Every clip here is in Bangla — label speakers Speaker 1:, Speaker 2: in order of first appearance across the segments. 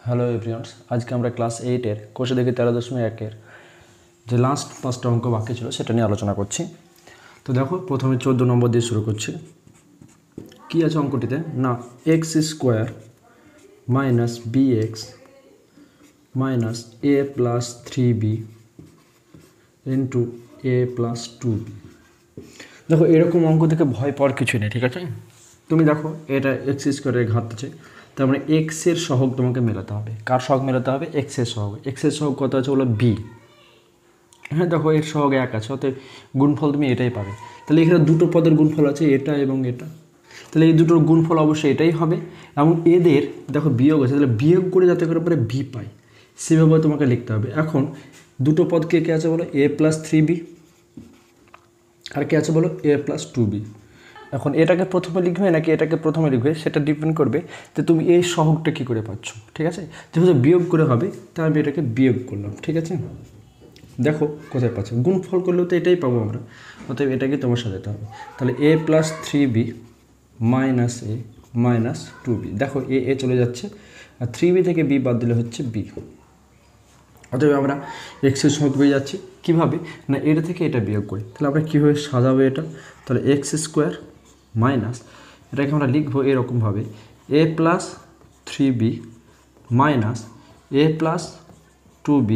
Speaker 1: হ্যালো এভরিওয়ানস, আজকে আমরা ক্লাস 8-এর কোষে দেখি 13.1-এর যে লাস্ট 5টা অঙ্ক বাকি ছিল সেটা নিয়ে আলোচনা করছি। তো দেখো, প্রথমে 14 নম্বর দিয়ে শুরু করছি। কী আছে অঙ্কটিতে? না, X square minus B X minus A plus 3b into A plus 2b। দেখো, এরকম অঙ্ক থেকে ভয় পাওয়ার কিছু নেই, ঠিক আছে? তুমি দেখো, এটা এক্স স্কোয়ারের ঘাত আছে, তার মানে এক্সের সহগ তোমাকে মেলাতে হবে। কার সহগ মেলাতে হবে? এক্সের সহগ। এক্সের সহগ কত আছে বলো? বি। হ্যাঁ, দেখো এর সহগ 1 আছে, অতএব গুণফল তুমি এটাই পাবে। তাহলে এখানে দুটো পদের গুণফল আছে, এটা এবং এটা। তাহলে এই দুটোর গুণফল অবশ্যই এটাই হবে। এবং এদের দেখো বিয়োগ আছে, তাহলে বিয়োগ করে যাতে করে পরে বি পাই সেভাবে তোমাকে লিখতে হবে। এখন দুটো পদ কে কে আছে বলো? এ প্লাস 3b, আর কে আছে বলো? A plus 2b। এখন এটাকে প্রথমে লিখবে নাকি এটাকে প্রথমে লিখবে সেটা ডিপেন্ড করবে যে তুমি এই সহগটা কী করে পাচ্ছ, ঠিক আছে? যেহেতু বিয়োগ করে হবে তাই আমি এটাকে বিয়োগ করলাম, ঠিক আছে? দেখো কোথায় পাচ্ছি, গুণফল করলেও তো এটাই পাবো আমরা, অতএব এটাকে তোমার সাজাতে হবে। তাহলে এ plus 3b minus A minus 2b। দেখো এ চলে যাচ্ছে, আর 3b থেকে বি বাদ দিলে হচ্ছে বি। অতএব আমরা এক্সের সহগ পেয়ে যাচ্ছি। কীভাবে? না, এটা থেকে এটা বিয়োগ করি। তাহলে আমরা কীভাবে সাজাবো এটা? তাহলে এক্স স্কোয়ার মাইনাস, এটাকে আমরা লিখবো এরকমভাবে, এ plus 3b minus A plus 2b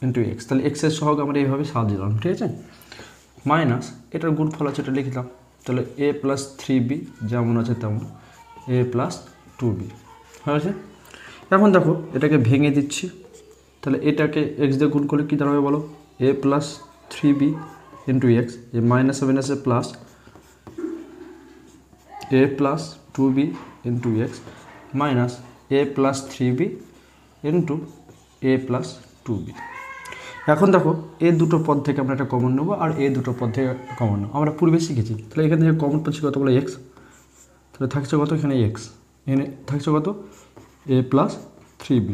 Speaker 1: into x. তাহলে এক্সের সহগ আমরা এইভাবে সাজিয়ে, ঠিক আছে? মাইনাস এটার গুণফল আছে, এটা লিখলাম। তাহলে এ প্লাস 3b যেমন আছে তেমন এ প্লাস 2b হয়েছে। এখন দেখো এটাকে ভেঙে দিচ্ছি। তাহলে এটাকে এক্স দিয়ে গুণ করলে কী দাঁড়াবে বলো? A plus 3b into X, A minus হবে না, সে plus A plus 2b into X minus A plus 3b into A plus 2b। এখন দেখো এই দুটো পদ থেকে আমরা একটা কমন নেবো, আর এই দুটো পদ থেকে কমন নেবো, আমরা পূর্বে শিখেছি। তাহলে এখান থেকে কমন পাচ্ছি কত বলো? এক্স। তাহলে থাকছে কত এখানে? এক্স। এখানে থাকছে কত? এ প্লাস 3b,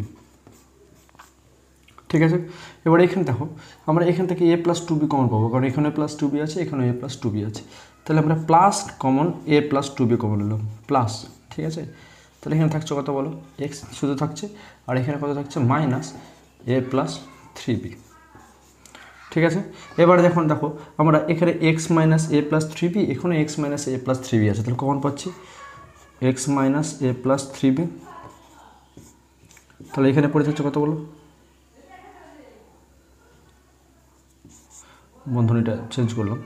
Speaker 1: ঠিক আছে? এবার এখানে দেখো, আমরা এখান থেকে এ প্লাস 2b কমন পাবো, কারণ এখানে প্লাস 2b আছে, এখানে এ প্লাস 2b আছে। তাহলে আমরা প্লাস কমন এ প্লাস 2b কমন নিলাম, প্লাস, ঠিক আছে? তাহলে এখানে থাকছে কত বলো? এক্স শুধু থাকছে, আর এখানে কত থাকছে? মাইনাস এ প্লাস 3b, ঠিক আছে? এবার দেখো আমরা এখানে x minus A plus 3b, এখানে x minus A plus 3b আছে, তাহলে কমন পাচ্ছি x minus A plus 3b। তাহলে এখানে পড়ে থাকছে কত বলো? বন্ধনীটা চেঞ্জ করলাম।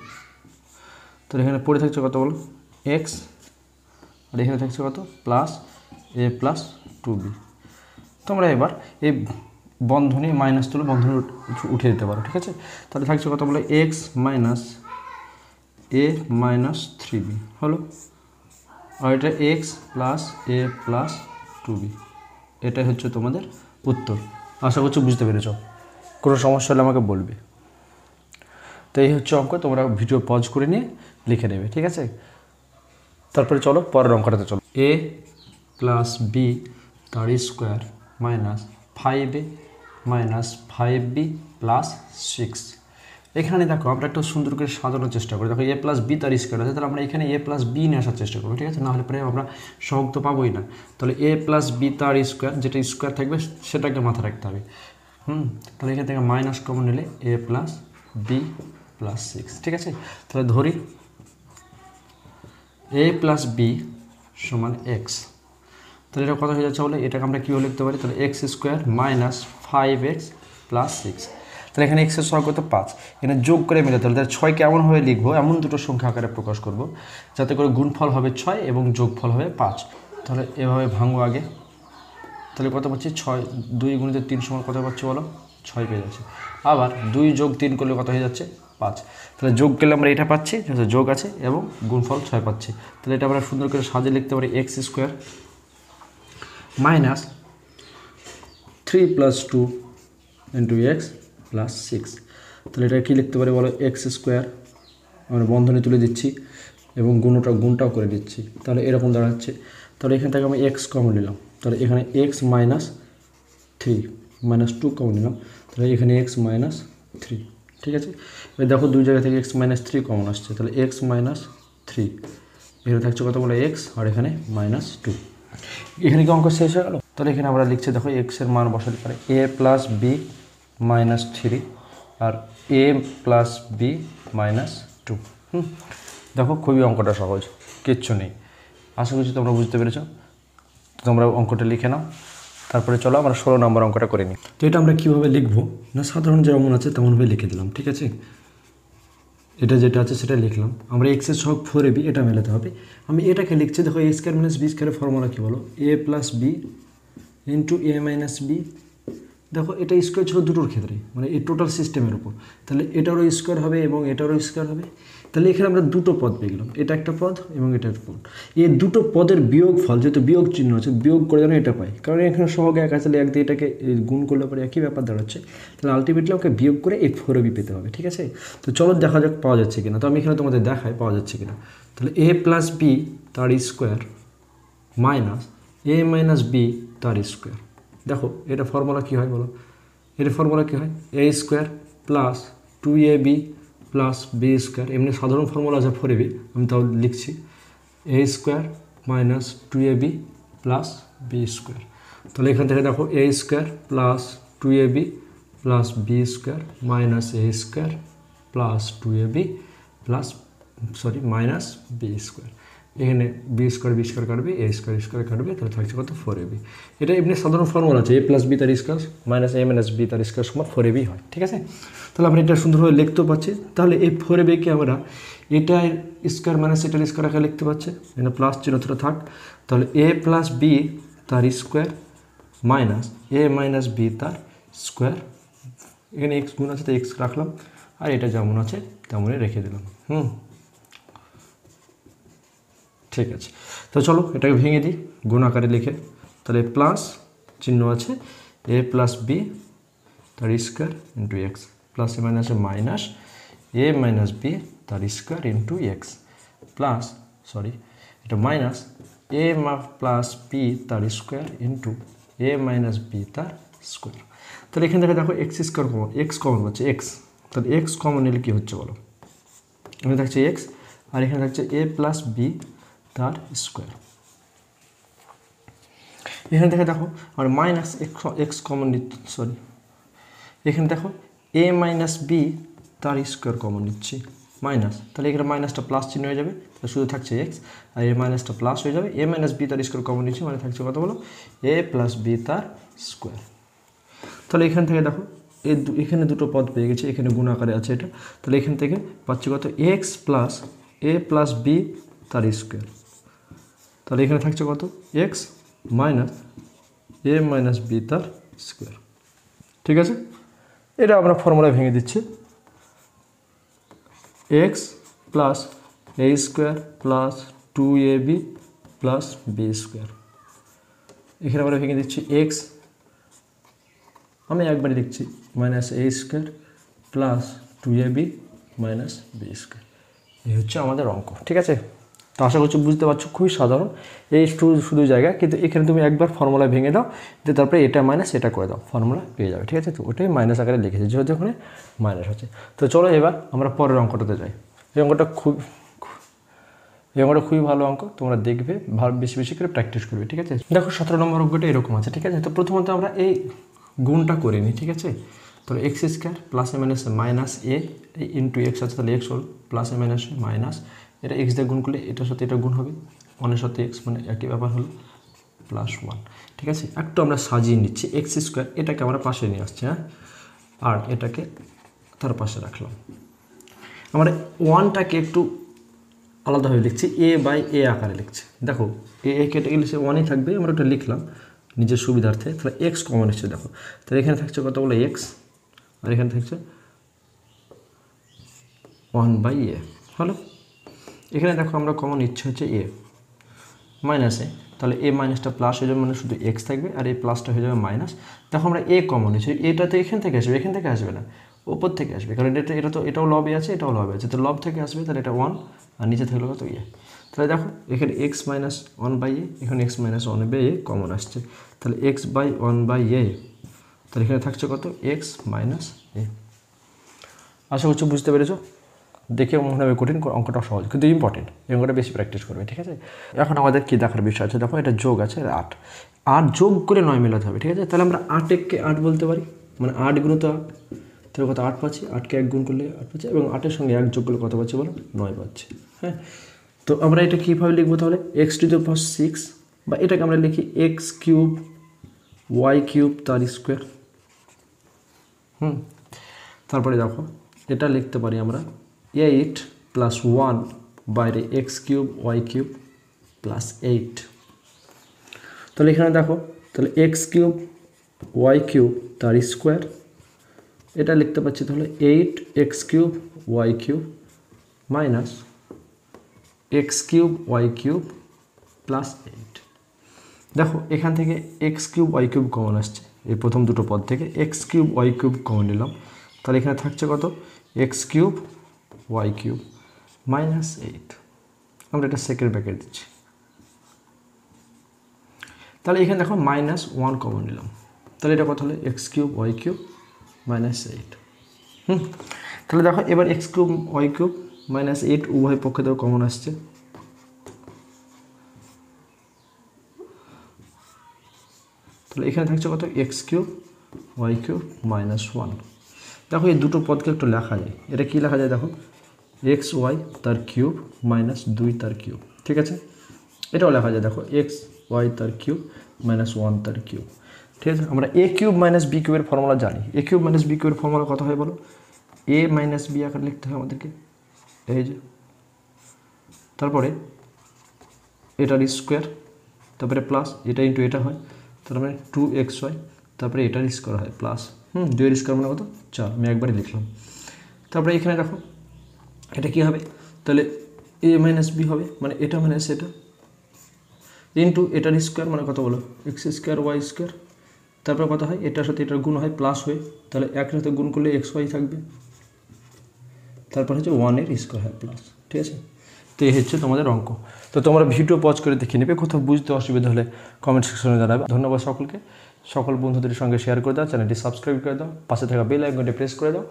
Speaker 1: তাহলে এখানে পড়ে থাকছে কত বলো? এক্স, আর এখানে থাকছে কত? Plus A plus 2b। তোমরা এবার এই বন্ধনী মাইনাস তুলে বন্ধনী উঠে দিতে পারো, ঠিক আছে? তাহলে থাকছে কত বলো? X minus A minus 3b হলো, আর এটা x plus A plus 2b। এটাই হচ্ছে তোমাদের উত্তর। আশা করছি বুঝতে পেরেছ। কোনো সমস্যা হলে আমাকে বলবে। তো এই হচ্ছে অঙ্ক, তোমরা ভিডিও পজ করে নিয়ে লিখে নেবে, ঠিক আছে? তারপরে চলো পরের অঙ্কটাতে চলো। এ প্লাস বি তার square minus 5a minus 5b plus 6। এখানে দেখো আমরা একটু সুন্দর করে সাজানোর চেষ্টা করি। দেখো এ প্লাস বি তার স্কোয়ার আছে, তাহলে আমরা এখানে এ প্লাস বি নিয়ে আসার চেষ্টা করবো, ঠিক আছে? নাহলে পরে আমরা সহগ তো পাবোই না। তাহলে এ প্লাস বি তার স্কোয়ার, যেটা স্কোয়ার থাকবে সেটাকে মাথায় রাখতে হবে। তাহলে এখান থেকে মাইনাস কমন নিলে এ প্লাস বি প্লাস 6, ঠিক আছে? তাহলে ধরি এ প্লাস বি সমান এক্স। তাহলে এটা কত হয়ে যাচ্ছে বলে? এটাকে আমরা কীভাবে লিখতে পারি? তাহলে x square minus 5x plus 6। তাহলে এখানে এক্সের সহগ কত? 5। এখানে যোগ করে মিলে তাহলে 6কে এমনভাবে লিখবো, এমন দুটো সংখ্যা আকারে প্রকাশ করব যাতে করে গুণফল হবে 6 এবং যোগফল হবে 5। তাহলে এভাবে ভাঙবো আগে। তাহলে কত পাচ্ছি? 6 2 গুণিত 3 সমান কত পাচ্ছি বলো? 6 পেয়ে যাচ্ছে। আবার 2 যোগ 3 করলে কত হয়ে যাচ্ছে? 5। তাহলে যোগ করলে আমরা এটা পাচ্ছি, যোগ আছে, এবং গুণফল 6 পাচ্ছি। তাহলে এটা আমরা সুন্দর করে সাজিয়ে লিখতে পারি x square minus 3 plus 2 into x plus 6। তাহলে এটা কী লিখতে পারি বলো? এক্স স্কোয়ার, আমরা বন্ধনী তুলে দিচ্ছি এবং গুণটাও করে দিচ্ছি। তাহলে এরকম দাঁড়াচ্ছে। তাহলে এখান থেকে আমি এক্স কমন নিলাম, তাহলে এখানে এক্স মাইনাস 3 মাইনাস 2 কমন নিলাম, তাহলে এখানে এক্স মাইনাস 3, ঠিক আছে? এবার দেখো দুই জায়গা থেকে এক্স মাইনাস 3 কমন আসছে, তাহলে এক্স মাইনাস 3, এখানে থাকছে কত বলো? এক্স, আর এখানে মাইনাস 2। এখানে কি অঙ্ক শেষ হয়ে গেল? তাহলে এখানে আমরা লিখছি দেখো এক্সের মান বসাতে পারে এ প্লাস বি মাইনাস 3 আর এ প্লাস বি মাইনাস 2। দেখো খুবই অঙ্কটা সহজ, কিচ্ছু নেই। আশা করছি তোমরা বুঝতে পেরেছো। তোমরা অঙ্কটা লিখে নাও, তারপরে চলো আমরা 16 নম্বর অঙ্কটা করে নিই। তো এটা আমরা কীভাবে লিখবো না, সাধারণ যেমন আছে তেমনভাবে লিখে দিলাম, ঠিক আছে। এটা যেটা আছে সেটা লিখলাম। আমরা এক্সের সহগ 4ab এটা মেলাতে হবে। আমি এটাকে লিখছি দেখো এ স্কোয়ার মাইনাস বি স্কোয়ারের ফর্মুলা কী বলো, A plus B into A minus B. দেখো এটা স্কোয়ার ছিল দুটোর ক্ষেত্রে, মানে এই টোটাল সিস্টেমের উপর, তাহলে এটারও স্কোয়ার হবে এবং এটারও স্কোয়ার হবে। তাহলে এখানে আমরা দুটো পদ পেয়ে গেলাম, এটা একটা পদ এবং এটা একটা পদ। এই দুটো পদের বিয়োগ ফল, যেহেতু বিয়োগ চিহ্ন আছে, বিয়োগ করে যেন এটা পাই, কারণ এখানে সহগ এক আছে, তাহলে এক দিয়ে এটাকে গুণ করলে পরে একই ব্যাপার দাঁড়াচ্ছে। তাহলে আলটিমেটলি ওকে বিয়োগ করে এই 4ab পেতে হবে, ঠিক আছে। তো চলো দেখা যাক পাওয়া যাচ্ছে কিনা। তো আমি এখানে তোমাদের দেখাই পাওয়া যাচ্ছে কিনা। তাহলে এ প্লাস বি তার square minus A minus B তার স্কোয়ার। দেখো এটা ফর্মুলা কী হয় বলো, এটা ফর্মুলা কী হয়, A square plus 2ab plus B square. এমনি সাধারণ ফর্মুলা আছে 4ab, আমি তাও লিখছি A square minus 2ab plus B square. তাহলে এখান থেকে দেখো A square plus 2ab plus B square minus A square plus 2ab plus minus B square. এখানে বি স্কোয়ার কাটবে, এ স্কোয়ার কাটবে, তাহলে থাকছে কত 4ab। এটা এমনি সাধারণ ফর্মুলা আছে, এ প্লাস বি তার square minus A minus B তার স্কোয়ার সমান 4ab হয়, ঠিক আছে। তাহলে আমরা এটা সুন্দরভাবে লিখতেও পাচ্ছি। তাহলে এই 4abকে আমরা এটার স্কোয়ার মাইনাস এটার স্কোয়ার আকারে লিখতে পারছি, এখানে প্লাস চিহ্নটা থাক। তাহলে এ প্লাস বি তার square minus A minus B তার স্কোয়ার। এখানে এক্স গুণ আছে তাই এক্স রাখলাম, আর এটা যেমন আছে তেমনই রেখে দিলাম। ঠিক আছে। তো চলো এটাকে ভেঙে দিই গুণ আকারে লিখে। তাহলে প্লাস চিহ্ন আছে এ প্লাস বি তার স্কোয়ার ইন্টু এক্স প্লাস এ মাইনাসে মাইনাস এ মাইনাস বি তার স্কোয়ার ইন্টু এক্স প্লাস এটা মাইনাস এ প্লাস বি তার স্কোয়ার ইন্টু এ মাইনাস বি তার স্কোয়ার। তাহলে এখান থেকে দেখো x square common, x common হচ্ছে এক্স। তাহলে এক্স কমন নিলে কী হচ্ছে বলো, এখানে থাকছে এক্স আর এখানে থাকছে এ প্লাস বি তার স্কোয়ার। এখানে দেখো আর মাইনাস এক্স কমন এখানে দেখো এ মাইনাস বি তার স্কোয়ার কমন নিচ্ছি মাইনাস, তাহলে এখানে মাইনাসটা প্লাস চিহ্ন হয়ে যাবে, তাহলে শুধু থাকছে এক্স আর এ মাইনাসটা প্লাস হয়ে যাবে। এ মাইনাস বি তার স্কোয়ার কমন নিচ্ছি, মানে থাকছে কত বলো এ প্লাস বি তার স্কোয়ার। তাহলে এখান থেকে দেখো এখানে দুটো পদ পেয়ে গেছে, এখানে গুণ আকারে আছে এটা, তাহলে এখান থেকে পাচ্ছি কত X plus A plus B তার স্কোয়ার। তাহলে এখানে থাকছে কত X minus A minus B তার স্কোয়ার, ঠিক আছে। এটা আমরা ফর্মুলায় ভেঙে দিচ্ছি, X plus A square plus 2ab plus B square. এখানে আমরা ভেঙে দিচ্ছি এক্স, আমি একবারই লিখছি minus A square plus 2ab minus B square. এই হচ্ছে আমাদের অঙ্ক, ঠিক আছে। তো আশা করছি বুঝতে পারছো, খুবই সাধারণ এই শুধু জায়গা, কিন্তু এখানে তুমি একবার ফর্মুলা ভেঙে দাও, দিয়ে তারপরে এটা মাইনাস এটা করে দাও, ফর্মুলা পেয়ে যাবে, ঠিক আছে। তো ওটাই মাইনাস আকারে লিখেছি, যেহেতু ওখানে মাইনাস হচ্ছে। তো চলো এবার আমরা পরের অঙ্কটাতে যাই। এই অঙ্কটা খুবই ভালো অঙ্ক, তোমরা দেখবে বেশি বেশি করে প্র্যাকটিস করবে, ঠিক আছে। দেখো 17 নম্বর অঙ্কটা এরকম আছে, ঠিক আছে। তো প্রথমত আমরা এই গুণটা করে নিই, ঠিক আছে। তো এক্স স্কোয়ার প্লাস এ মাইনাস মাইনাস এ ইন্টু এক্স আছে, তাহলে এক্স হল প্লাস এ মাইনাস মাইনাস, এটা এক্স দিয়ে গুণ করলে এটার সাথে এটা গুণ হবে, 1-এর সাথে এক্স মানে একই ব্যাপার হলো প্লাস 1, ঠিক আছে। একটু আমরা সাজিয়ে নিচ্ছি, এক্স স্কোয়ার এটাকে আমরা পাশে নিয়ে আসছি, হ্যাঁ, আর এটাকে তার পাশে রাখলাম। আমরা 1টাকে একটু আলাদাভাবে লিখছি, এ বাই এ আকারে লিখছি। দেখো এ কেটে গেলে সে 1ই থাকবে, আমরা ওটা লিখলাম নিজের সুবিধার্থে। তাহলে এক্স কমন এসছে, দেখো তাহলে এখানে থাকছে কত বলে এক্স, আর এখানে থাকছে 1/a হলো। এখানে দেখো আমরা কমন ইচ্ছে হচ্ছে এ মাইনাসে, তাহলে এ মাইনাসটা প্লাস হয়ে যাবে, মানে শুধু এক্স থাকবে আর এই প্লাসটা হয়ে যাবে মাইনাস। দেখো আমরা এ কমন নিচ্ছি, এটা তো এখান থেকে আসবে, এখান থেকে আসবে না, ওপর থেকে আসবে, কারণ এটাও লবে আছে, এটাও লবে আছে, তো লব থেকে আসবে, তাহলে এটা 1 আর নিচে থাকলে কত এ। তাহলে দেখো এখানে এক্স মাইনাস 1/a, এখানে এক্স মাইনাস 1/a কমন আসছে, তাহলে এক্স বাই 1/a, তাহলে এখানে থাকছে কত এক্স মাইনাস এ। আশা করছি বুঝতে পেরেছো। দেখে মনে হবে কঠিন, অঙ্কটা সহজ কিন্তু ইম্পর্টেন্ট, এই অঙ্কটা বেশি প্র্যাকটিস করবে, ঠিক আছে। এখন আমাদের কী দেখার বিষয় আছে, দেখো এটা যোগ আছে 8, 8 যোগ করে 9 মেলাতে হবে, ঠিক আছে। তাহলে আমরা 8 8 বলতে পারি, মানে 8 গুণিত 8, তাহলে কত 8 পাচ্ছি, 8কে 1 গুণ করলে 8 পাচ্ছি, এবং 8-এর সঙ্গে 1 যোগ করলে কত পাচ্ছি বলো, 9 পাচ্ছি। হ্যাঁ, তো আমরা এটা কীভাবে লিখবো তাহলে, x⁻6, বা এটাকে আমরা লিখি x³ y³ তার স্কোয়ার। তারপরে দেখো এটা লিখতে পারি আমরা 8 + 1 বাইরে x³ y³ +8। তাহলে এখানে দেখো, তাহলে x³ y³ তার স্কোয়ার, এটা লিখতে পাচ্ছি তাহলে 8x³ y³ minus x³ y³ +8। দেখো এখান থেকে x³ y³ কমন আসছে, এই প্রথম দুটো পদ থেকে x³ y³ কমন নিলাম, তাহলে এখানে থাকছে কত, x³ y³ -8। আমরা এটা সেকেন্ড ব্র্যাকেট দিচ্ছি, তাহলে এখানে দেখো -1 কমন নিলাম, তাহলে এটা কত হলো x³ y³ -8। তাহলে দেখো এবার x³ y³ -8 উভয় পক্ষে তো কমন আসছে, তাহলে এখানে থাকছে কত, x³ y³ -1। দেখো এই দুটো পদকে একটু লেখা যায়, এটা কি লেখা যায় দেখো, xy তার কিউব -2 তার কিউব, ঠিক আছে। এটাও লেখা যায় দেখো xy তার কিউব -1 তার কিউব, ঠিক আছে। আমরা a³ - b³ এর ফর্মুলা জানি, a³ - b³ এর ফর্মুলা কত হয় বলো, a - b আকারে লিখতে হয় আমাদেরকে, এই যে, তারপরে এটার স্কোয়ার, তারপরে প্লাস এটা ইন্টু এটা হয়, তারপরে 2xy, তারপরে এটার স্কোয়ার হয় প্লাস 2 এর স্কোয়ার মানে কত 4, আমি একবারই লিখলাম। তারপরে এখানে দেখো এটা কী হবে, তাহলে a - b হবে, মানে এটা মাইনাস এটা, ইন্টু এটার স্কোয়ার মানে কত বলো, x² y², তারপর কত হয়, এটার সাথে এটার গুণ হয় প্লাস হয়ে, তাহলে একের সাথে গুণ করলে xy থাকবে, তারপর হচ্ছে 1-এর স্কোয়ার হয় প্লাস, ঠিক আছে। তো এই হচ্ছে তোমাদের অঙ্ক। তো তোমরা ভিডিও পজ করে দেখে নেবে, কোথাও বুঝতে অসুবিধা হলে কমেন্ট সেকশনে জানাবে। ধন্যবাদ সকলকে, সকল বন্ধুদের সঙ্গে শেয়ার করে দাও, চ্যানেলটি সাবস্ক্রাইব করে দাও, পাশে থাকা বেল আইকনটি প্রেস করে দাও।